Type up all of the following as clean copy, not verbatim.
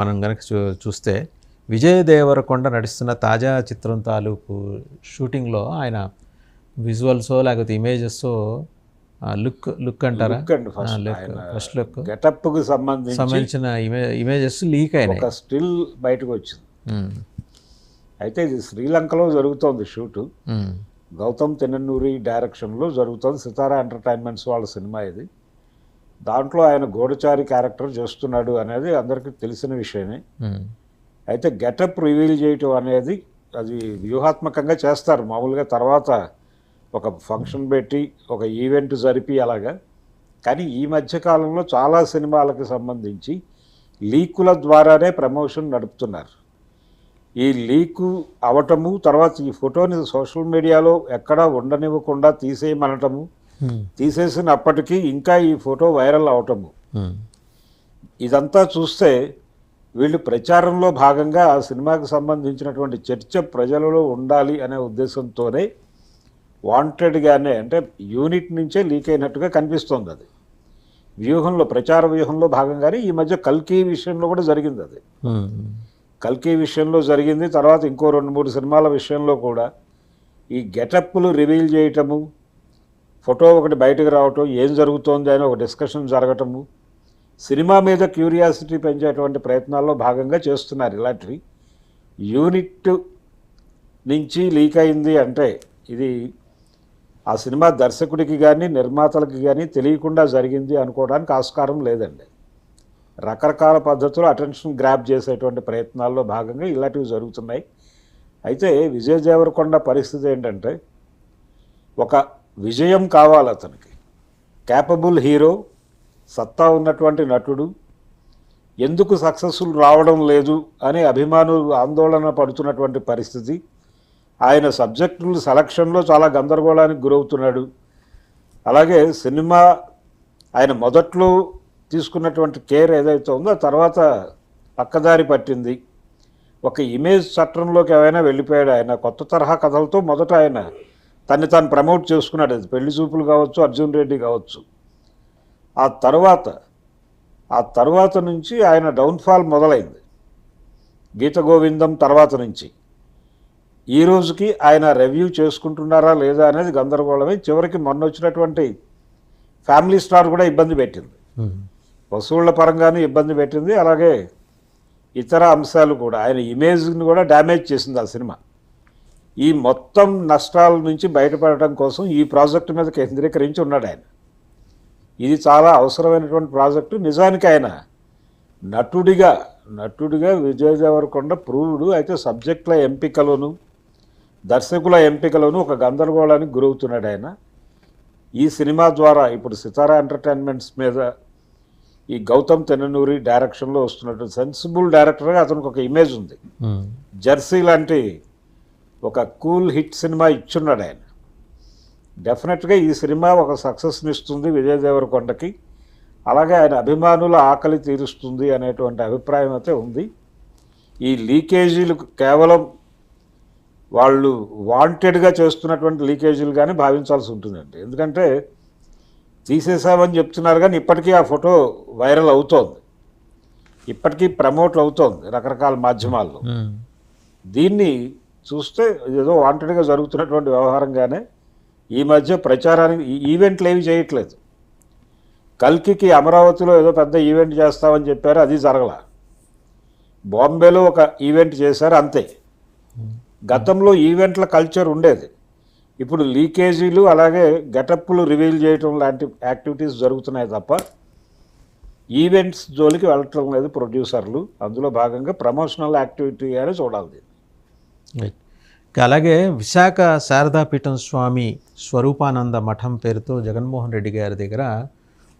మనం గనక చూస్తే విజయ్ దేవరకొండ నటిస్తున్న తాజా చిత్రం తాలూకు షూటింగ్లో ఆయన విజువల్సో లేకపోతే ఇమేజెస్సో లుక్ అంటారా, ఫస్ట్ లుక్ గెటప్కు సంబంధించిన ఇమేజెస్ లీక్ అయినాయి. ఒక స్టిల్ బయటకు వచ్చింది. అయితే ఇది శ్రీలంకలో జరుగుతోంది షూటు. గౌతమ్ తెన్ననూరి డైరెక్షన్లో జరుగుతుంది. సితారా ఎంటర్టైన్మెంట్స్ వాళ్ళ సినిమా ఇది. దాంట్లో ఆయన గూఢచారి క్యారెక్టర్ చేస్తున్నాడు అనేది అందరికీ తెలిసిన విషయమే. అయితే గెటప్ రివీల్ చేయటం అనేది అది వ్యూహాత్మకంగా చేస్తారు మామూలుగా. తర్వాత ఒక ఫంక్షన్ పెట్టి ఒక ఈవెంట్ జరిపి అలాగా. కానీ ఈ మధ్యకాలంలో చాలా సినిమాలకు సంబంధించి లీకుల ద్వారానే ప్రమోషన్ నడుపుతున్నారు. ఈ లీకు అవటము, తర్వాత ఈ ఫోటోని సోషల్ మీడియాలో ఎక్కడా ఉండనివ్వకుండా తీసేయమనటము, తీసేసినప్పటికీ ఇంకా ఈ ఫోటో వైరల్ అవటము, ఇదంతా చూస్తే వీళ్ళు ప్రచారంలో భాగంగా ఆ సినిమాకి సంబంధించినటువంటి చర్చ ప్రజలలో ఉండాలి అనే ఉద్దేశంతోనే వాంటెడ్గానే, అంటే యూనిట్ నుంచే లీక్ అయినట్టుగా కనిపిస్తోంది. అది వ్యూహంలో, ప్రచార వ్యూహంలో భాగంగానే ఈ మధ్య కల్కి విషయంలో కూడా జరిగింది. అది కల్కి విషయంలో జరిగింది. తర్వాత ఇంకో 2-3 సినిమాల విషయంలో కూడా ఈ గెటప్లు రివీల్ చేయటము, ఫోటో ఒకటి బయటకు రావటం, ఏం జరుగుతోంది అని ఒక డిస్కషన్ జరగటము, సినిమా మీద క్యూరియాసిటీ పెంచేటువంటి ప్రయత్నాల్లో భాగంగా చేస్తున్నారు ఇలాంటివి. యూనిట్ నుంచి లీక్ అయింది అంటే ఇది ఆ సినిమా దర్శకుడికి కానీ నిర్మాతలకి కానీ తెలియకుండా జరిగింది అనుకోవడానికి ఆస్కారం లేదండి. రకరకాల పద్ధతులు అటెన్షన్ గ్రాప్ చేసేటువంటి ప్రయత్నాల్లో భాగంగా ఇలాంటివి జరుగుతున్నాయి. అయితే విజయ్ దేవరకొండ పరిస్థితి ఏంటంటే, ఒక విజయం కావాలి అతనికి, క్యాపబుల్ హీరో, సత్తా ఉన్నటువంటి నటుడు, ఎందుకు సక్సెస్ఫుల్ రావడం లేదు అని అభిమానులు ఆందోళన పడుతున్నటువంటి పరిస్థితి. ఆయన సబ్జెక్టుల సెలక్షన్లో చాలా గందరగోళానికి గురవుతున్నాడు. అలాగే సినిమా ఆయన మొదట్లో తీసుకున్నటువంటి కేర్ ఏదైతే ఉందో తర్వాత పక్కదారి పట్టింది. ఒక ఇమేజ్ చట్రంలోకి ఏమైనా వెళ్ళిపోయాడు ఆయన. కొత్త తరహా కథలతో మొదట ఆయన తన్ని తాను ప్రమోట్ చేసుకున్నాడు. అది పెళ్లి చూపులు కావచ్చు, అర్జున్ రెడ్డి కావచ్చు. ఆ తర్వాత నుంచి ఆయన డౌన్ఫాల్ మొదలైంది. గీత గోవిందం తర్వాత నుంచి ఈ రోజుకి ఆయన రివ్యూ చేసుకుంటున్నారా లేదా అనేది గందరగోళమే. చివరికి మొన్న వచ్చినటువంటి ఫ్యామిలీ స్టార్ కూడా ఇబ్బంది పెట్టింది, వసూళ్ల పరంగానూ ఇబ్బంది పెట్టింది. అలాగే ఇతర అంశాలు కూడా ఆయన ఇమేజ్ని కూడా డ్యామేజ్ చేసింది ఆ సినిమా. ఈ మొత్తం నష్టాల నుంచి బయటపడటం కోసం ఈ ప్రాజెక్టు మీద కేంద్రీకరించి ఉన్నాడు ఆయన. ఇది చాలా అవసరమైనటువంటి ప్రాజెక్టు. నిజానికి ఆయన నటుడిగా విజయ్ దేవరకొండ ప్రూవ్డ్. అయితే సబ్జెక్టుల ఎంపికలోను, దర్శకుల ఎంపికలోను ఒక గందరగోళానికి గురవుతున్నాడు ఆయన. ఈ సినిమా ద్వారా ఇప్పుడు సితారా ఎంటర్టైన్మెంట్స్ మీద ఈ గౌతమ్ తెన్ననూరి డైరెక్షన్లో వస్తున్నట్టు సెన్సిబుల్ డైరెక్టర్గా అతనికి ఒక ఇమేజ్ ఉంది. జెర్సీ లాంటి ఒక కూల్ హిట్ సినిమా ఇచ్చున్నాడు ఆయన. డెఫినెట్గా ఈ సినిమా ఒక సక్సెస్ని ఇస్తుంది విజయ్ దేవరకొండకి. అలాగే ఆయన అభిమానుల ఆకలి తీరుస్తుంది అనేటువంటి అభిప్రాయం అయితే ఉంది. ఈ లీకేజీలు కేవలం వాళ్ళు వాంటెడ్గా చేస్తున్నటువంటి లీకేజీలు కానీ భావించాల్సి ఉంటుందండి. ఎందుకంటే తీసేసామని చెప్తున్నారు కానీ ఇప్పటికీ ఆ ఫోటో వైరల్ అవుతోంది, ఇప్పటికీ ప్రమోట్ అవుతోంది రకరకాల మాధ్యమాల్లో. దీన్ని చూస్తే ఏదో వాంటెడ్గా జరుగుతున్నటువంటి వ్యవహారంగానే ఈ మధ్య ప్రచారానికి ఈవెంట్లు ఏవి చేయట్లేదు. కల్కికి అమరావతిలో ఏదో పెద్ద ఈవెంట్ చేస్తామని చెప్పారు, అది జరగల. బాంబేలో ఒక ఈవెంట్ చేశారు, అంతే. గతంలో ఈవెంట్ల కల్చర్ ఉండేది. ఇప్పుడు లీకేజీలు అలాగే గెటప్లు రివీల్ చేయటం లాంటి యాక్టివిటీస్ జరుగుతున్నాయి తప్ప ఈవెంట్స్ జోలికి వెళ్ళటం లేదు ప్రొడ్యూసర్లు. అందులో భాగంగా ప్రమోషనల్ యాక్టివిటీ అని చూడాలి. అలాగే విశాఖ శారదాపీఠం స్వామి స్వరూపానంద మఠం పేరుతో జగన్మోహన్ రెడ్డి గారి దగ్గర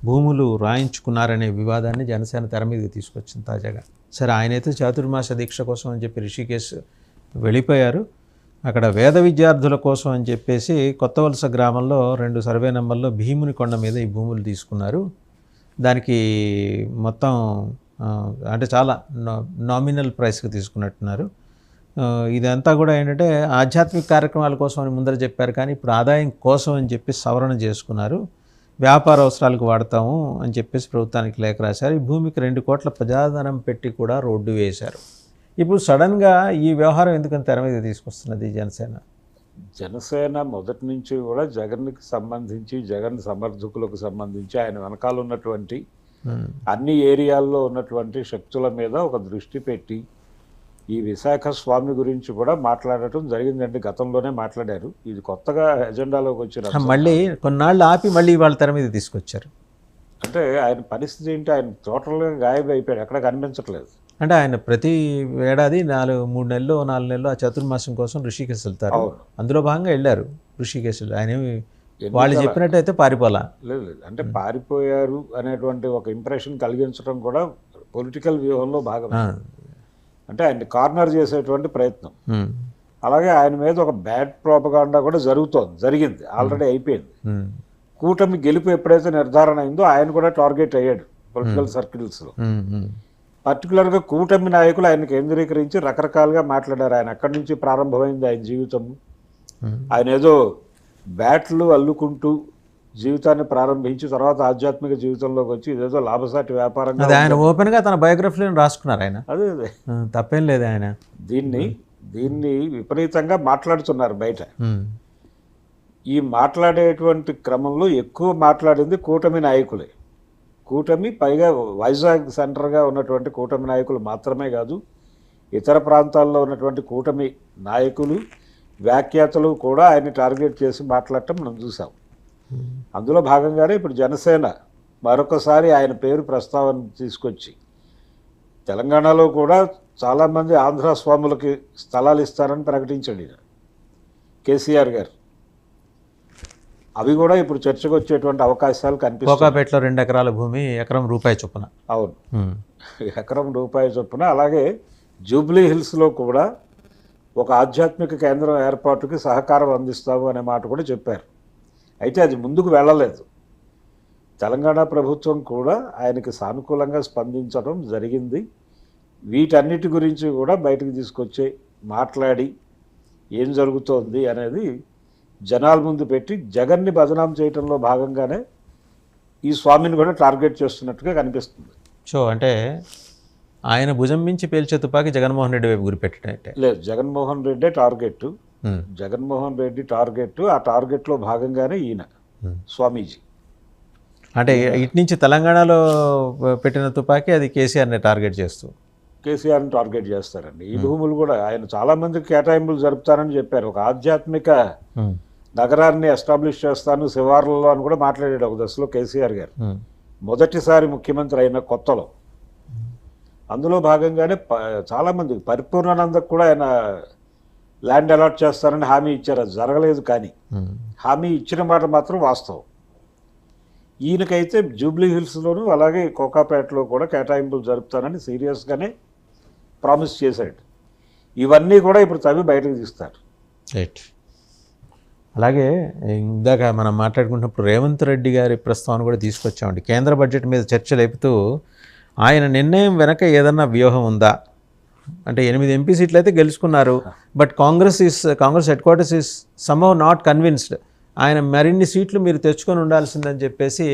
భూములు రాయించుకున్నారనే వివాదాన్ని జనసేన తెర మీదకి తీసుకొచ్చింది తాజాగా. సరే, ఆయనైతే చాతుర్మాస దీక్ష కోసం అని చెప్పి రిషికేశ్ వెళ్ళిపోయారు. అక్కడ వేద విద్యార్థుల కోసం అని చెప్పేసి కొత్త వలస గ్రామంలో 2 సర్వే నెంబర్లో భీముని కొండ మీద ఈ భూములు తీసుకున్నారు. దానికి మొత్తం అంటే చాలా నామినల్ ప్రైస్కి తీసుకున్నట్టున్నారు. ఇదంతా కూడా ఏంటంటే ఆధ్యాత్మిక కార్యక్రమాల కోసం అని ముందర చెప్పారు, కానీ ఇప్పుడు ఆదాయం కోసం అని చెప్పి సవరణ చేసుకున్నారు. వ్యాపార అవసరాలకు వాడతాము అని చెప్పేసి ప్రభుత్వానికి లేఖ రాశారు. ఈ భూమికి 2 కోట్ల ప్రజాధనం పెట్టి కూడా రోడ్డు వేశారు. ఇప్పుడు సడన్గా ఈ వ్యవహారం ఎందుకని తెర మీద తీసుకొస్తున్నది జనసేన? జనసేన మొదటి నుంచి కూడా జగన్కి సంబంధించి, జగన్ సమర్థకులకు సంబంధించి ఆయన వెనకాల ఉన్నటువంటి అన్ని ఏరియాల్లో ఉన్నటువంటి శక్తుల మీద ఒక దృష్టి పెట్టి ఈ విశాఖ స్వామి గురించి కూడా మాట్లాడటం జరిగిందండి. గతంలోనే మాట్లాడారు. ఇది కొత్తగా ఎజెండాలోకి వచ్చిన మళ్ళీ కొన్నాళ్ళు ఆపి మళ్ళీ వాళ్ళ తెర మీద తీసుకొచ్చారు. అంటే ఆయన పరిస్థితి ఏంటి? ఆయన టోటల్గా గాయమైపోయాడు, ఎక్కడ కనిపించట్లేదు. అంటే ఆయన ప్రతి ఏడాది 3 నెలలు 4 నెలలు ఆ చతుర్మాసం కోసం ఋషికేశ్ వెళ్తారు. అందులో భాగంగా వెళ్ళారు ఋషికేశ్. ఆయన వాళ్ళు చెప్పినట్టయితే పారిపోలా. లేదు, అంటే పారిపోయారు అనేటువంటి ఒక ఇంప్రెషన్ కలిగించడం కూడా పొలిటికల్ వ్యూహంలో భాగం. అంటే ఆయన కార్నర్ చేసేటువంటి ప్రయత్నం. అలాగే ఆయన మీద ఒక బ్యాడ్ ప్రోపగాండా కూడా జరిగింది, ఆల్రెడీ అయిపోయింది. కూటమి గెలుపు ఎప్పుడైతే నిర్ధారణ అయిందో ఆయన కూడా టార్గెట్ అయ్యాడు పొలిటికల్ సర్కిల్స్లో. పర్టికులర్గా కూటమి నాయకులు ఆయన కేంద్రీకరించి రకరకాలుగా మాట్లాడారు. ఆయన ఎక్కడి నుంచి ప్రారంభమైంది ఆయన జీవితం? ఆయన ఏదో బ్యాట్లు అల్లుకుంటూ జీవితాన్ని ప్రారంభించి తర్వాత ఆధ్యాత్మిక జీవితంలోకి వచ్చి ఇదేదో లాభసాటి వ్యాపారంగా ఆయన ఓపెన్గా తన బయోగ్రఫీలను రాసుకున్నారు. ఆయన అదే తప్పేం లేదు. ఆయన దీన్ని విపరీతంగా మాట్లాడుతున్నారు బయట. ఈ మాట్లాడేటువంటి క్రమంలో ఎక్కువ మాట్లాడింది కూటమి నాయకులే. కూటమి, పైగా వైజాగ్ సెంటర్గా ఉన్నటువంటి కూటమి నాయకులు మాత్రమే కాదు, ఇతర ప్రాంతాల్లో ఉన్నటువంటి కూటమి నాయకులు, వ్యాఖ్యాతలు కూడా ఆయన్ని టార్గెట్ చేసి మాట్లాడటం మనం చూసాం. అందులో భాగంగానే ఇప్పుడు జనసేన మరొకసారి ఆయన పేరు ప్రస్తావన తీసుకొచ్చి తెలంగాణలో కూడా చాలామంది ఆంధ్ర స్వాములకి స్థలాలు ఇస్తారని ప్రకటించండి కేసీఆర్ గారు. అవి కూడా ఇప్పుడు చర్చకు వచ్చేటువంటి అవకాశాలు కనిపిస్తాయి. కోకాపేటలో 2 ఎకరాల భూమి ఎకరం రూపాయి చొప్పున. అవును, ఎకరం రూపాయి చొప్పున. అలాగే జూబ్లీ హిల్స్లో కూడా ఒక ఆధ్యాత్మిక కేంద్రం ఏర్పాటుకి సహకారం అందిస్తాము అనే మాట కూడా చెప్పారు. అయితే అది ముందుకు వెళ్ళలేదు. తెలంగాణ ప్రభుత్వం కూడా ఆయనకి సానుకూలంగా స్పందించడం జరిగింది. వీటన్నిటి గురించి కూడా బయటకు తీసుకొచ్చి మాట్లాడి ఏం జరుగుతోంది అనేది జనాల ముందు పెట్టి జగన్ని బదనాం చేయడంలో భాగంగానే ఈ స్వామిని కూడా టార్గెట్ చేస్తున్నట్టుగా కనిపిస్తుంది. సో అంటే ఆయన భుజం మించి పేల్చే తుపాకి జగన్మోహన్ రెడ్డి వైపు గురిపెట్టినట్టే. లేదు, జగన్మోహన్ రెడ్డే టార్గెట్. జగన్మోహన్ రెడ్డి టార్గెట్. ఆ టార్గెట్లో భాగంగానే ఈయన స్వామీజీ. అంటే ఇటు నుంచి తెలంగాణలో పెట్టిన తుపాకి అది కేసీఆర్ని టార్గెట్ చేస్తూ కేసీఆర్ని టార్గెట్ చేస్తారండి. ఈ భూములు కూడా ఆయన చాలామందికి కేటాయింపులు జరుపుతారని చెప్పారు. ఒక ఆధ్యాత్మిక నగరాన్ని ఎస్టాబ్లిష్ చేస్తాను శివార్లలో అని కూడా మాట్లాడాడు ఒక దశలో కేసీఆర్ గారు, మొదటిసారి ముఖ్యమంత్రి అయిన కొత్తలో. అందులో భాగంగానే చాలామందికి పరిపూర్ణానందకు కూడా ఆయన ల్యాండ్ అలాట్ చేస్తారని హామీ ఇచ్చారు. అది జరగలేదు, కానీ హామీ ఇచ్చిన మాట మాత్రం వాస్తవం. ఈయనకైతే జూబ్లీ హిల్స్లోనూ అలాగే కోకాపేటలో కూడా కేటాయింపులు జరుపుతానని సీరియస్గానే ప్రామిస్ చేశాడు. ఇవన్నీ కూడా ఇప్పుడు తవ్వి బయటకు తీస్తారు. రైట్. అలాగే ఇందాక మనం మాట్లాడుకుంటున్నప్పుడు రేవంత్ రెడ్డి గారి ప్రస్తావన కూడా తీసుకొచ్చామండి. కేంద్ర బడ్జెట్ మీద చర్చ లేపుతూ ఆయన నిర్ణయం వెనక ఏదన్నా వ్యూహం ఉందా అంటే 8 ఎంపీ సీట్లు అయితే గెలుచుకున్నారు, but Congress head quarters is somehow not convinced. ఆయన మరిన్ని సీట్లు మీరు తెచ్చుకొని ఉండాల్సిందని చెప్పేసి